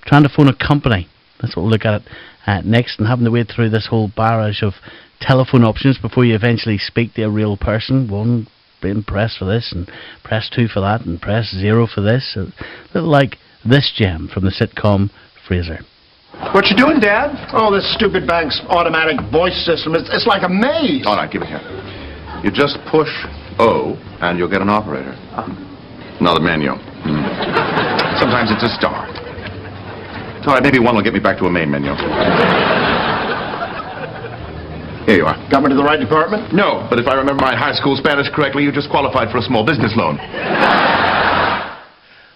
trying to phone a company. That's what we'll look at next, and having to wade through this whole barrage of telephone options before you eventually speak to a real person. One, press for this, and press 2 for that, and press 0 for this. A little like this gem from the sitcom Frasier. What you doing, Dad? Oh, this stupid bank's automatic voice system. It's like a maze. All right, give it here. You just push O, and you'll get an operator. Now the menu. Sometimes it's a star. All right, maybe one will get me back to a main menu. Here you are. Got me to the right department? No, but if I remember my high school Spanish correctly, you just qualified for a small business loan.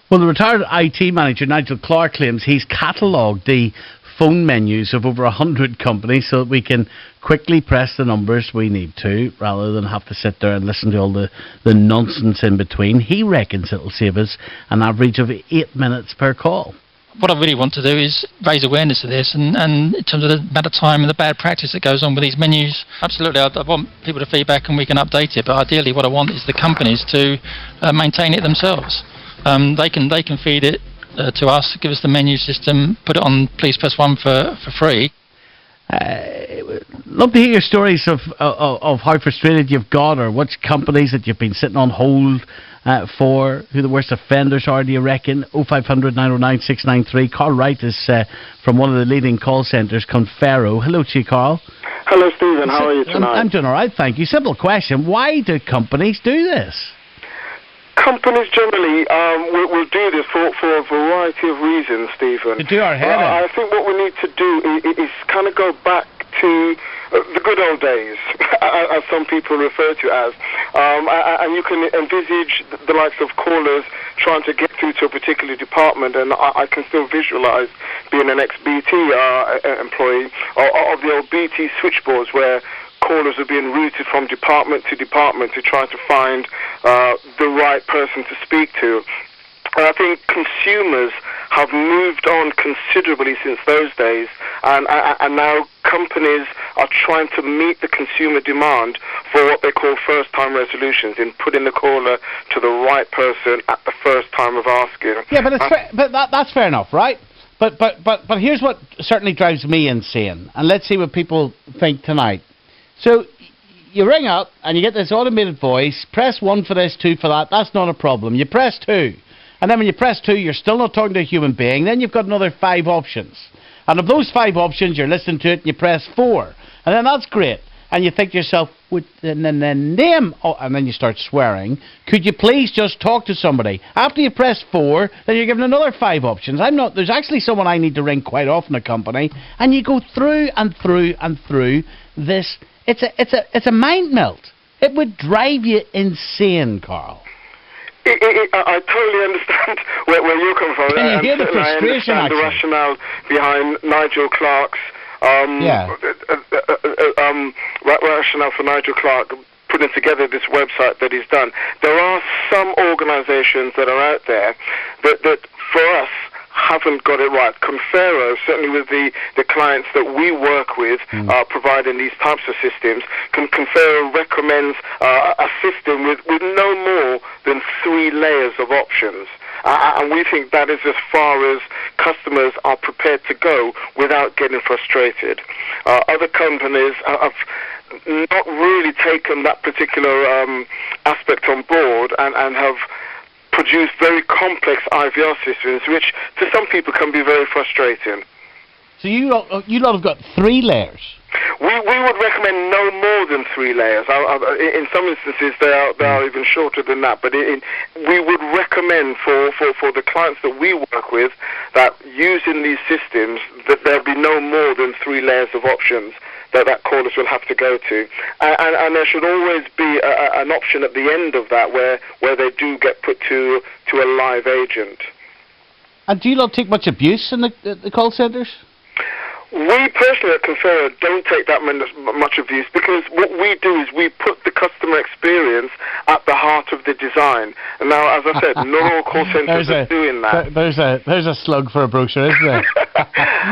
Well, the retired IT manager, Nigel Clark, claims he's catalogued the phone menus of over 100 companies so that we can quickly press the numbers we need to, rather than have to sit there and listen to all the nonsense in between. He reckons it'll save us an average of 8 minutes per call. What I really want to do is raise awareness of this, and in terms of the amount of time and the bad practice that goes on with these menus. Absolutely, I want people to feedback and we can update it, but ideally what I want is the companies to maintain it themselves. They can feed it to us, give us the menu system, put it on Please Press 1 for free. Love to hear your stories of how frustrated you've got, or which companies that you've been sitting on hold for, who the worst offenders are, do you reckon? 0500 909 693. Carl Wright is from one of the leading call centres, Confero. Hello to you, Carl. Hello, Stephen. How are you tonight? I'm doing all right, thank you. Simple question. Why do companies do this? Companies generally will do this for a variety of reasons, Stephen. To do our head in. I think what we need to do is kind of go back to the good old days, as some people refer to as. And you can envisage the likes of callers trying to get through to a particular department, and I can still visualize being an ex-BT employee of the old BT switchboards where callers are being routed from department to department to try to find the right person to speak to. And I think consumers have moved on considerably since those days, and now companies are trying to meet the consumer demand for what they call first-time resolutions, in putting the caller to the right person at the first time of asking. Yeah, but that's fair enough, right? But here's what certainly drives me insane, and let's see what people think tonight. So you ring up and you get this automated voice, press 1 for this, 2 for that, that's not a problem. You press 2. And then when you press 2, you're still not talking to a human being. Then you've got another 5 options. And of those 5 options, you're listening to it and you press 4. And then that's great. And you think to yourself, and then you start swearing, could you please just talk to somebody? After you press 4, then you're given another 5 options. There's actually someone I need to ring quite often, a company. And you go through and through and through this. It's a mind melt. It would drive you insane, Carl. I totally understand where you're coming from. Can you hear the frustration? I understand the rationale behind Nigel Clark's rationale for Nigel Clark putting together this website that he's done. There are some organisations that are out there that for us haven't got it right. Confero, certainly with the clients that we work with providing these types of systems, Confero recommends a system with no more than 3 layers of options. And we think that is as far as customers are prepared to go without getting frustrated. Other companies have not really taken that particular aspect on board and have produced very complex IVR systems, which to some people can be very frustrating. So you lot have got 3 layers? We would recommend no more than 3 layers. In some instances, they are even shorter than that. But we would recommend for the clients that we work with that using these systems that there be no more than 3 layers of options that callers will have to go to, and there should always be an option at the end of that where they do get put to a live agent. And do you not take much abuse in the call centres? We personally at Confero don't take that much abuse, because what we do is we put the customer experience at the heart of the design. And now, as I said, not all call centres are doing that. There's a slug for a brochure, isn't there?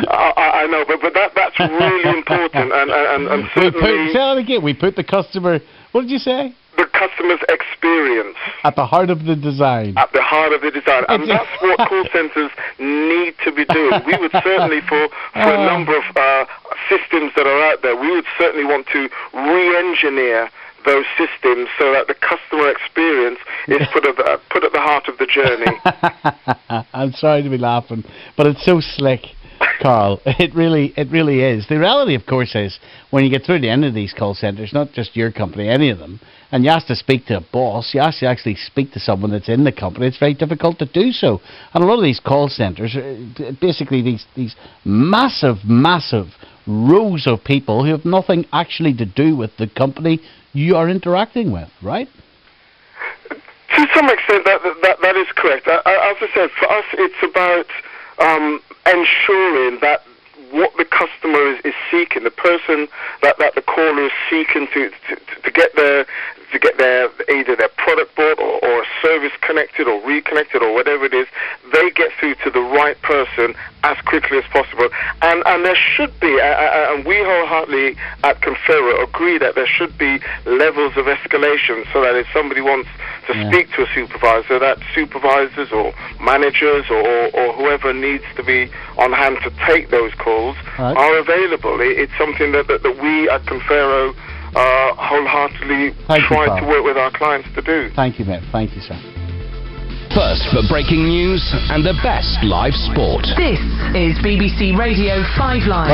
I know, but that's really important. And certainly... Say that again. We put the customer... What did you say? the customer's experience. At the heart of the design. At the heart of the design. And that's what call centers need to be doing. We would certainly, for a number of systems that are out there, we would certainly want to re-engineer those systems so that the customer experience is put at the heart of the journey. I'm sorry to be laughing, but it's so slick, Carl. It really is. The reality, of course, is when you get through the end of these call centres, not just your company, any of them, and you have to speak to a boss, you have to actually speak to someone that's in the company, it's very difficult to do so. And a lot of these call centres, basically these massive rows of people who have nothing actually to do with the company you are interacting with, right? To some extent, that is correct. As I said, for us, it's about ensuring that what the customer is seeking, the person that the caller is seeking to get their either their product bought or a service connected or reconnected or whatever it is, they get through to the right person as quickly as possible. And there should be, and we wholeheartedly at Confero agree that there should be levels of escalation, so that if somebody wants to speak to a supervisor, that supervisors or managers or whoever needs to be on hand to take those calls are available. It's something that we at Confero wholeheartedly try to work with our clients to do. Thank you, mate. Thank you, sir. First for breaking news and the best live sport. This is BBC Radio 5 Live.